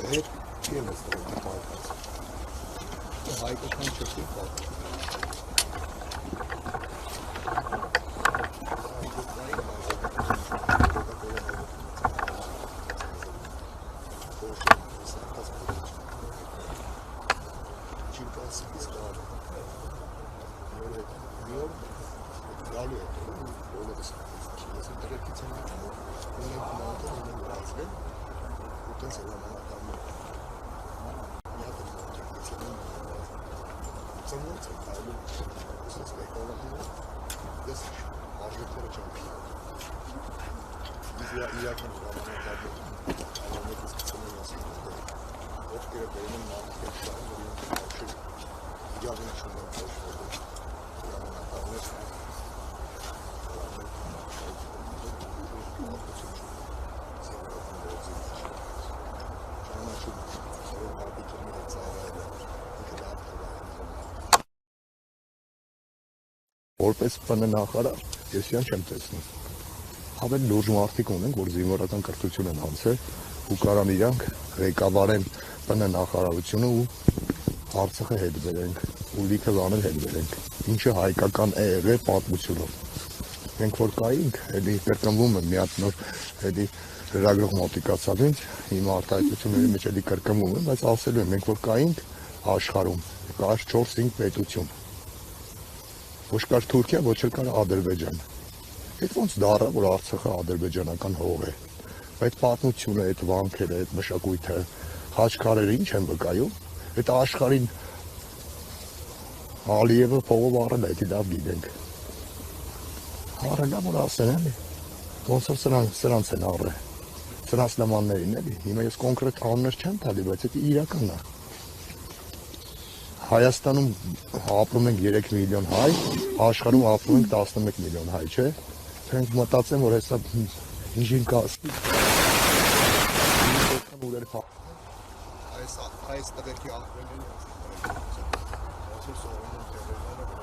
հետ չի եմ ես տրում պայքած։ Հայկական չքի պայքած։ Որպես ՊՆ նախարար ես իրան չեմ տեսնում։ Ավելի լուրջ մարդիկ ունենք, որ զինվորական կրթություն են անցել ու կարան իրանք ղեկավարեն ՊՆ նախարարությունը ու Արցախը հետ բերենք ու լիքը բաներ հետ բերենք, ինչը հայկական է եղել պատմությունով։ Մենք որ կայինք, էլի կրկնվում եմ մի հատ նոր էլի լրագրող մոտիկացավ ինձ, հիմա արտահայտությունների մեջ էլի կրկնվում եմ, բայց ասելու եմ, մենք որ կայինք աշխարհում, կար 4-5 պետություն։ Ոչ կար Թուրքիա, ոչ էլ կար Ադրբեջան։ Այդ ոնց դառա, որ Արցախը ադրբեջանական հող է։ Այդ պատմությունը, այդ վանքերը, այդ մշակույթը, խաչքարերը ինչ են վկայում։ Այդ աշխարհին Ալիևը փողով առել է, դա լավ գիտենք։ Առելա, որ ասեն էլի։ Ոնց որ սրանց են առել։ Սրանց նմաններին էլի։ Հիմա ես կոնկրետ անուններ չեմ տալի, բայց դա իրականն է։ Հայաստանում ապրում ենք 3 միլիոն հայ, աշխարհում ապրում ենք 11 միլիոն հայ, չէ՞։ Մենք մտածեմ, որ հեսա ինժին կասի։ Այս տղեկի աղբերները ոնց սովորում են տերերը